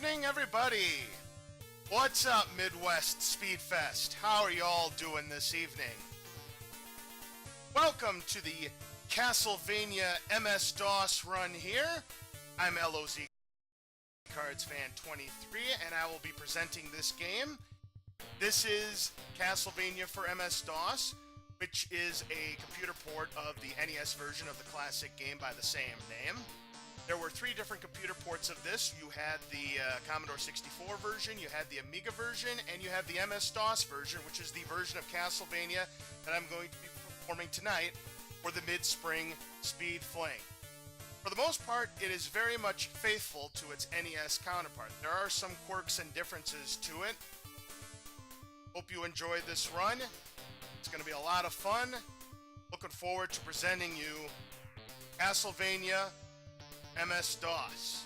evening, everybody. What's up, Midwest Speedfest? How are y'all doing this evening? Welcome to the Castlevania MS-DOS run here. I'm LozCardsfan23, and I will be presenting this game. This is Castlevania for MS-DOS, which is a computer port of the NES version of the classic game by the same name. There were 3 different computer ports of this. You had the Commodore 64 version, you had the Amiga version, and you had the MS-DOS version, which is the version of Castlevania that I'm going to be performing tonight for the MidSpring SpeedFling. For the most part, it is very much faithful to its NES counterpart. There are some quirks and differences to it. Hope you enjoyed this run. It's going to be a lot of fun. Looking forward to presenting you Castlevania MS-DOS.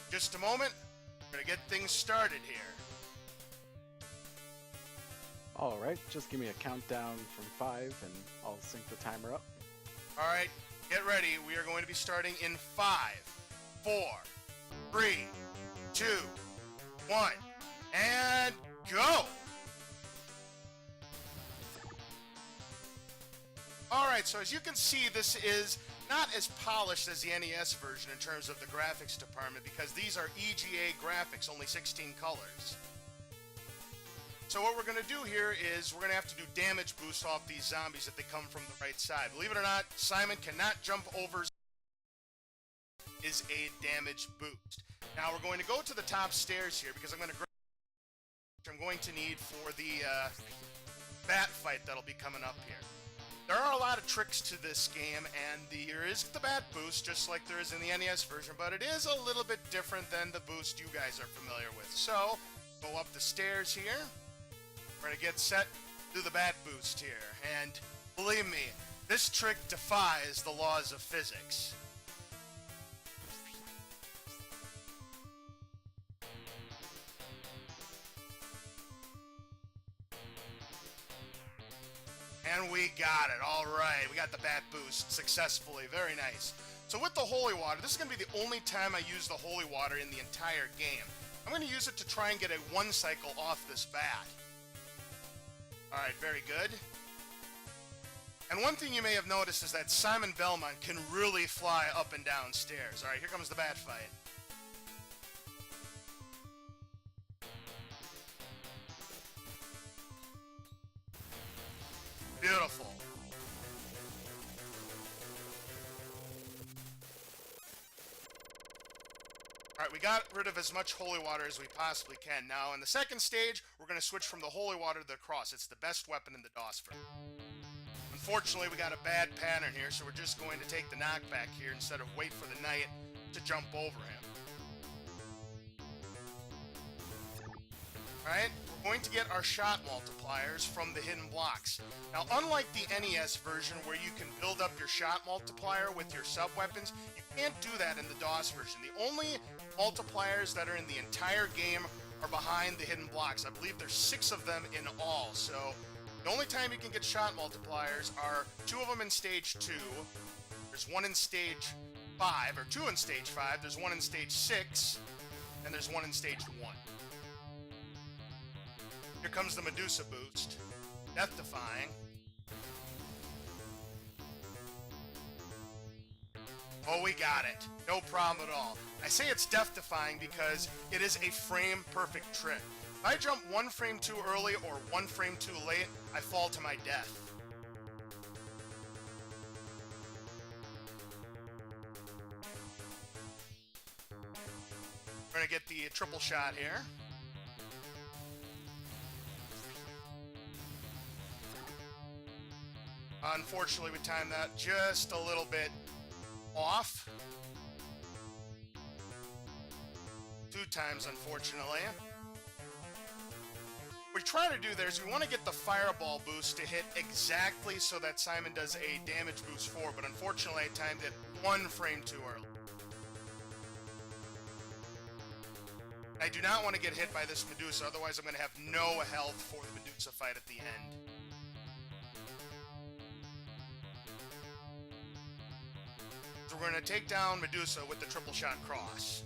Just a moment, we're going to get things started here. Alright, just give me a countdown from 5 and I'll sync the timer up. Alright, get ready. We are going to be starting in 5, 4, 3, 2, 1, and go! Alright, so as you can see, this is not as polished as the NES version in terms of the graphics department, because these are EGA graphics, only 16 colors. So what we're going to do here is we're going to have to do damage boost off these zombies if they come from the right side. Believe it or not, Simon cannot jump over is a damage boost. Now we're going to go to the top stairs here because I'm going to need for the bat fight that'll be coming up here. There are a lot of tricks to this game, and there is the bat boost, just like there is in the NES version, but it is a little bit different than the boost you guys are familiar with. So, go up the stairs here. We're going to get set, do the bat boost here, and believe me, this trick defies the laws of physics. And we got it. All right. We got the bat boost successfully. Very nice. So with the holy water, this is going to be the only time I use the holy water in the entire game. I'm going to use it to try and get a 1 cycle off this bat. All right. Very good. And one thing you may have noticed is that Simon Belmont can really fly up and down stairs. All right. Here comes the bat fight. Beautiful. Alright, we got rid of as much holy water as we possibly can. Now, in the second stage, we're going to switch from the holy water to the cross. It's the best weapon in the DOS version. Unfortunately, we got a bad pattern here, so we're just going to take the knockback here instead of wait for the knight to jump over him. Alright, we're going to get our shot multipliers from the hidden blocks. Now, unlike the NES version where you can build up your shot multiplier with your sub-weapons, you can't do that in the DOS version. The only multipliers that are in the entire game are behind the hidden blocks. I believe there's 6 of them in all, so the only time you can get shot multipliers are 2 of them in Stage 2, there's 1 in Stage 5, or 2 in Stage 5, there's 1 in Stage 6, and there's 1 in Stage 1. Here comes the Medusa boost. Death-defying. Oh, we got it. No problem at all. I say it's death-defying because it is a frame-perfect trick. If I jump 1 frame too early or 1 frame too late, I fall to my death. We're going to get the triple shot here. Unfortunately, we timed that just a little bit off. 2 times, unfortunately. What we try to do there is we want to get the fireball boost to hit exactly so that Simon does a damage boost forward, but unfortunately I timed it 1 frame too early. I do not want to get hit by this Medusa, otherwise I'm going to have no health for the Medusa fight at the end. So we're going to take down Medusa with the triple shot cross.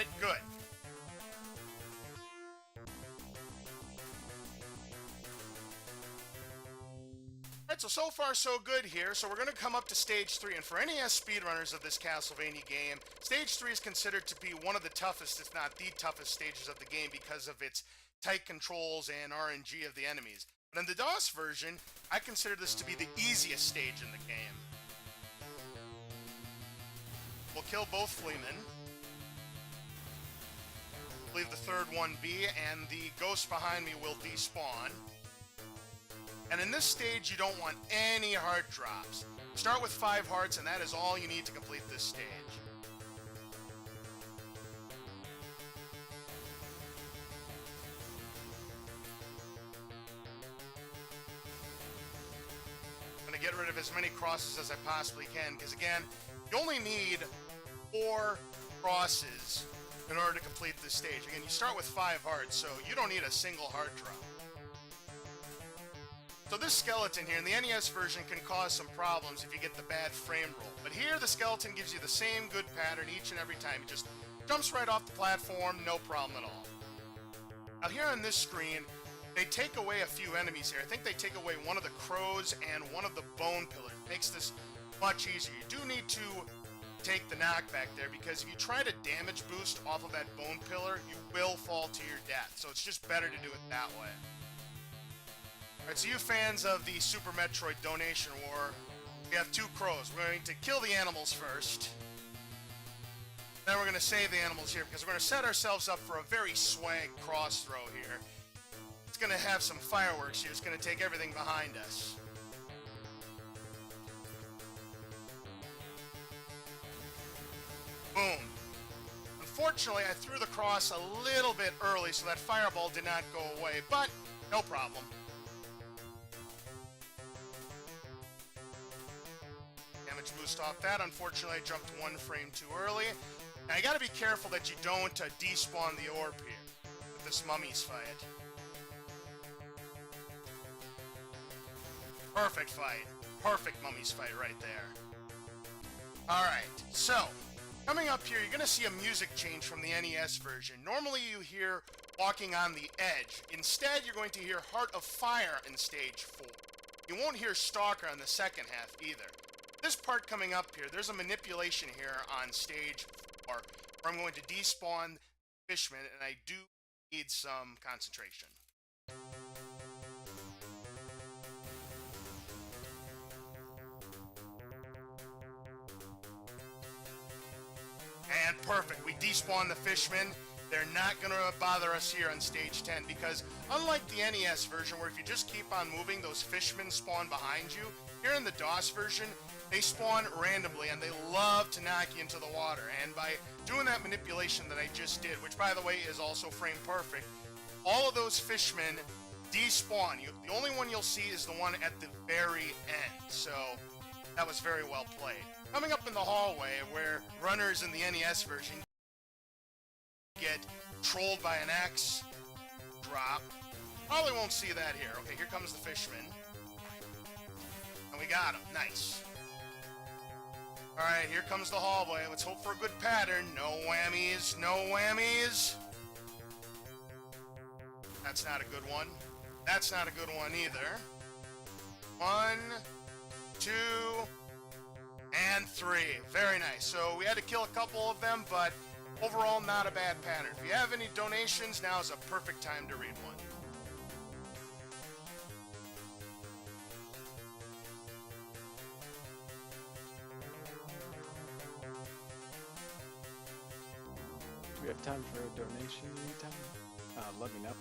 Alright, good. Alright, so far so good here. So we're going to come up to Stage 3, and for NES speedrunners of this Castlevania game, Stage 3 is considered to be one of the toughest, if not the toughest stages of the game because of its tight controls and RNG of the enemies. But in the DOS version, I consider this to be the easiest stage in the game. We'll kill both Fleamen. Leave the third one be, and the ghost behind me will despawn. And in this stage, you don't want any heart drops. Start with 5 hearts, and that is all you need to complete this stage. I'm going to get rid of as many crosses as I possibly can, because again, you only need 4 crosses in order to complete this stage. Again, you start with 5 hearts, so you don't need a single heart drop. So this skeleton here in the NES version can cause some problems if you get the bad frame roll. But here the skeleton gives you the same good pattern each and every time. It just jumps right off the platform, no problem at all. Now here on this screen, they take away a few enemies here. I think they take away one of the crows and one of the bone pillars. It makes this much easier. You do need to take the knockback there, because if you try to damage boost off of that bone pillar, you will fall to your death. So it's just better to do it that way. Alright, so you fans of the Super Metroid Donation War, we have 2 crows. We're going to kill the animals first. Then we're going to save the animals here, because we're going to set ourselves up for a very swag cross throw here. It's going to have some fireworks here. It's going to take everything behind us. Boom. Unfortunately, I threw the cross a little bit early, so that fireball did not go away, but no problem. Damage boost off that. Unfortunately, I jumped 1 frame too early. Now, you gotta be careful that you don't despawn the orb here with this mummy's fight. Perfect fight. Perfect mummy's fight right there. Alright, so coming up here, you're going to see a music change from the NES version. Normally you hear Walking on the Edge. Instead, you're going to hear Heart of Fire in Stage 4. You won't hear Stalker on the second half either. This part coming up here, there's a manipulation here on Stage 4 where I'm going to despawn Fishman, and I do need some concentration. And perfect, we despawn the fishmen. They're not going to bother us here on Stage 10, because unlike the NES version, where if you just keep on moving, those fishmen spawn behind you, here in the DOS version, they spawn randomly, and they love to knock you into the water. And by doing that manipulation that I just did, which by the way is also frame perfect, all of those fishmen despawn. The only one you'll see is the one at the very end, so that was very well played. Coming up in the hallway, where runners in the NES version get trolled by an axe drop. Probably won't see that here. Okay, here comes the fishman. And we got him. Nice. Alright, here comes the hallway. Let's hope for a good pattern. No whammies. No whammies. That's not a good one. That's not a good one either. 1, 2... and 3. Very nice. So we had to kill a couple of them, but overall not a bad pattern. If you have any donations, now is a perfect time to read one. Do we have time for a donation anytime? Let me know.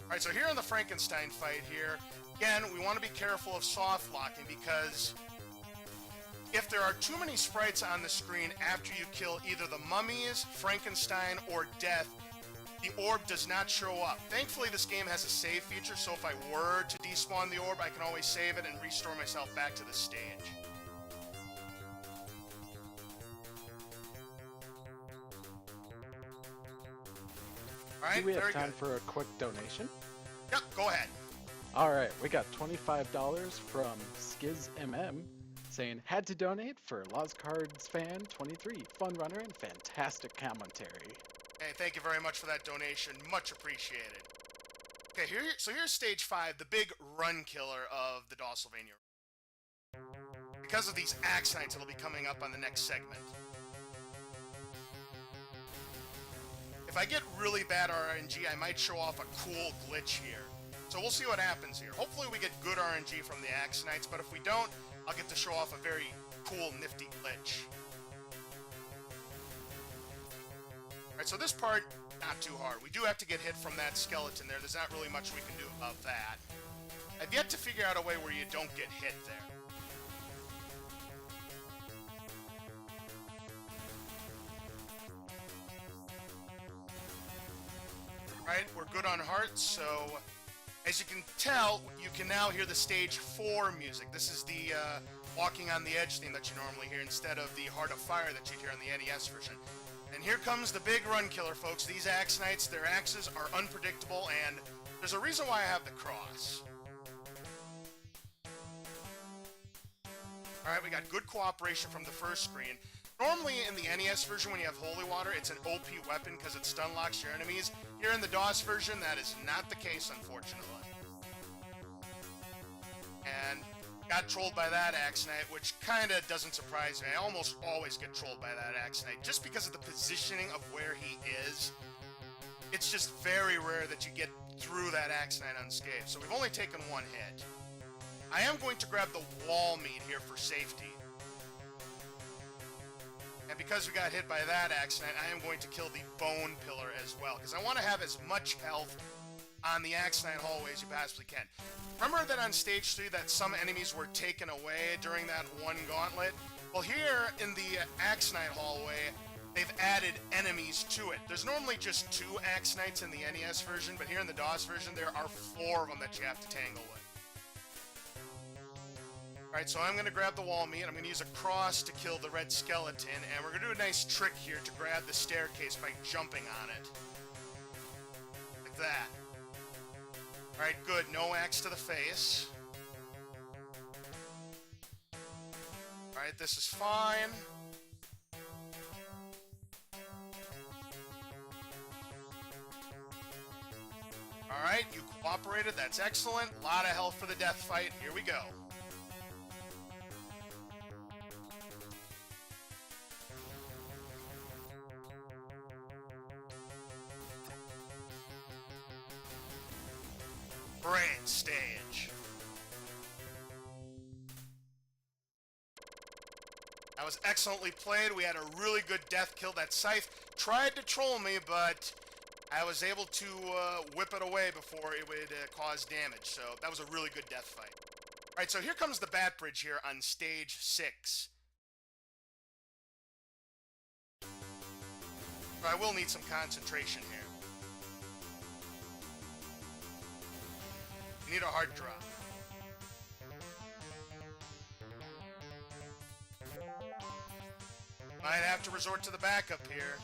Alright, so here in the Frankenstein fight here, again, we want to be careful of soft locking, because if there are too many sprites on the screen after you kill either the mummies, Frankenstein, or Death, the orb does not show up. Thankfully, this game has a save feature, so if I were to despawn the orb, I can always save it and restore myself back to the stage. Alright, Do we have very time good. for a quick donation? Yep, go ahead. Alright, we got $25 from SkizMM. saying, had to donate for LozCardsfan23, fun runner and fantastic commentary. Hey, thank you very much for that donation. Much appreciated. Okay, so here's stage 5, the big run killer of the Castlevania. Because of these axe knights, it'll be coming up on the next segment. If I get really bad RNG, I might show off a cool glitch here. So we'll see what happens here. Hopefully we get good RNG from the axe knights, but if we don't, I'll get to show off a very cool, nifty glitch. Alright, so this part, not too hard. We do have to get hit from that skeleton there. There's not really much we can do about that. I've yet to figure out a way where you don't get hit there. Alright, we're good on hearts, so as you can tell, you can now hear the stage 4 music. This is the Walking on the Edge theme that you normally hear instead of the Heart of Fire that you'd hear on the NES version. And here comes the big run killer, folks. These axe knights, their axes are unpredictable, and there's a reason why I have the cross. Alright, we got good cooperation from the first screen. Normally in the NES version when you have Holy Water, it's an OP weapon because it stun locks your enemies. Here in the DOS version, that is not the case, unfortunately. And got trolled by that axe knight, which kinda doesn't surprise me. I almost always get trolled by that axe knight, just because of the positioning of where he is. It's just very rare that you get through that axe knight unscathed, so we've only taken one hit. I am going to grab the wall meat here for safety. And because we got hit by that axe knight, I am going to kill the bone pillar as well, because I want to have as much health on the axe knight hallway as you possibly can. Remember that on stage 3 that some enemies were taken away during that one gauntlet? Well, here in the axe knight hallway, they've added enemies to it. There's normally just 2 axe knights in the NES version, but here in the DOS version, there are 4 of them that you have to tangle with. Alright, so I'm going to grab the wall meat, I'm going to use a cross to kill the red skeleton, and we're going to do a nice trick here to grab the staircase by jumping on it. Like that. Alright, good. No axe to the face. Alright, this is fine. Alright, you cooperated. That's excellent. A lot of health for the death fight. Here we go. Great stage. That was excellently played. We had a really good death kill. That scythe tried to troll me, but I was able to whip it away before it would cause damage. So that was a really good death fight. Alright, so here comes the bat bridge here on stage 6. I will need some concentration here. Need a hard drop. Might have to resort to the backup here.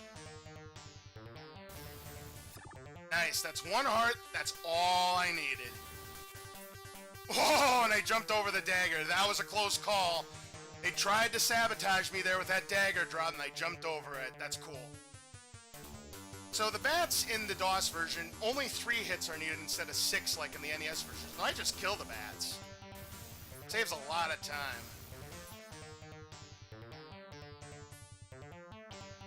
Nice, that's 1 heart. That's all I needed. Oh, and I jumped over the dagger. That was a close call. They tried to sabotage me there with that dagger drop, and I jumped over it. That's cool. So the bats in the DOS version, only 3 hits are needed instead of 6 like in the NES version. So I just kill the bats. Saves a lot of time.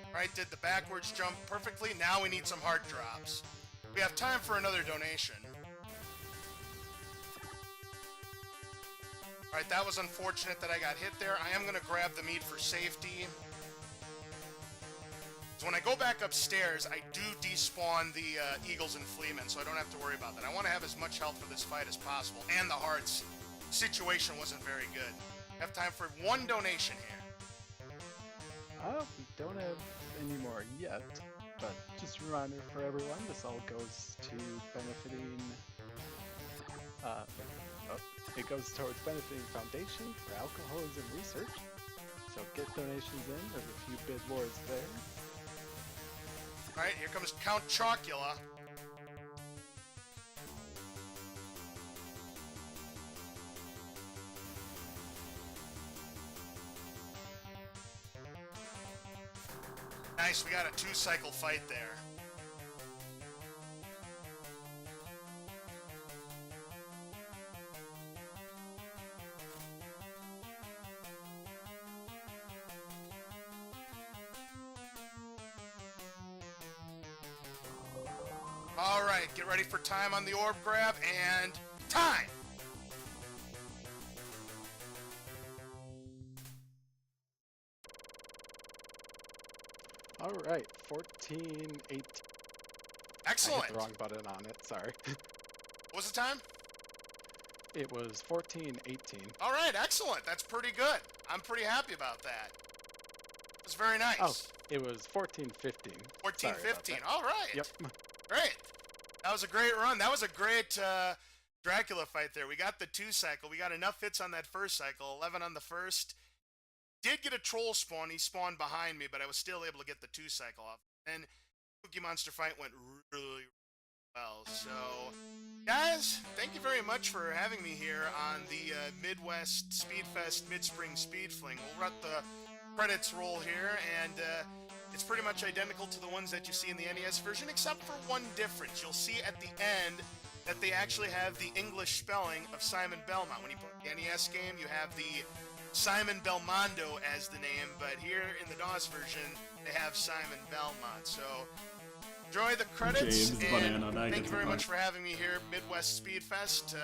Alright, did the backwards jump perfectly. Now we need some heart drops. We have time for another donation. Alright, that was unfortunate that I got hit there. I am going to grab the meat for safety. So when I go back upstairs, I do despawn the eagles and fleamen, so I don't have to worry about that. I want to have as much health for this fight as possible, and the hearts. Situation wasn't very good. I have time for 1 donation here. We don't have any more yet, but just a reminder for everyone, this all goes to benefiting, it goes towards benefiting Foundation for Alcoholism Research. So get donations in, there's a few bid wars there. Alright, here comes Count Chocula. Nice, we got a 2-cycle fight there. All right, get ready for time on the orb grab, and time! All right, 14, 18. Excellent. I hit the wrong button on it, sorry. What was the time? It was 14, 18. All right, excellent. That's pretty good. I'm pretty happy about that. It's very nice. Oh, it was 14, 15. 14, Sorry 15. about that. All right. Yep. Great. That was a great run. That was a great Dracula fight there. We got the 2-cycle. We got enough hits on that first cycle. 11 on the first. Did get a troll spawn. He spawned behind me, but I was still able to get the 2-cycle off. And Cookie Monster fight went really well. So, guys, thank you very much for having me here on the Midwest Speedfest MidSpring SpeedFling. We'll let the credits roll here, and it's pretty much identical to the ones that you see in the NES version, except for one difference. You'll see at the end that they actually have the English spelling of Simon Belmont. When you play the NES game, you have the Simon Belmondo as the name, but here in the DOS version, they have Simon Belmont. So, enjoy the credits, and thank you very much for having me here, Midwest Speedfest.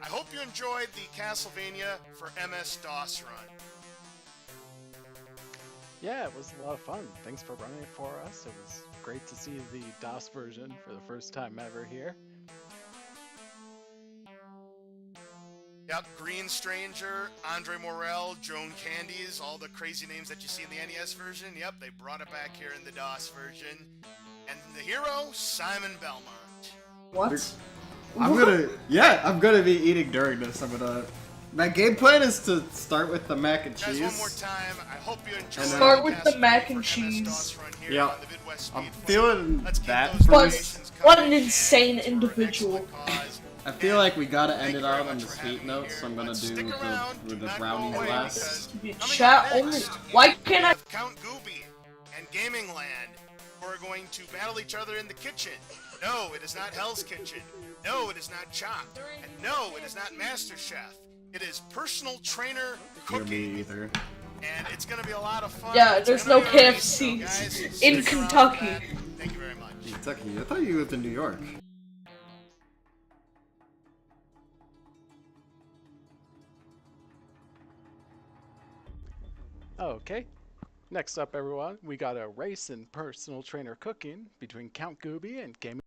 I hope you enjoyed the Castlevania for MS-DOS run. Yeah, it was a lot of fun. Thanks for running it for us. It was great to see the DOS version for the first time ever here. Yep, Green Stranger, Andre Morel, Joan Candies, all the crazy names that you see in the NES version. Yep, they brought it back here in the DOS version. And the hero, Simon Belmont. What? I'm gonna be eating during this. My game plan is to start with the mac and cheese. Guys, one more time, I hope you enjoy. Start with the mac and cheese. Yeah, I'm feeling that But first. what an insane individual. I feel like we gotta end it out on the sweet note, so I'm gonna do the brownies last. Chat only. Why can't I? Count Gooby and Gaming Land, who are going to battle each other in the kitchen. No, it is not Hell's Kitchen. No, it is not Chopped. And no, it is not Master Chef. It is Personal Trainer Cooking. Me either. And it's gonna be a lot of fun. Yeah, It's there's gonna no be amazing. KFC So guys, in stick around Kentucky. for that. Thank you very much. Kentucky? I thought you lived in New York. Okay. Next up, everyone, we got a race in personal trainer cooking between Count Gooby and Gaming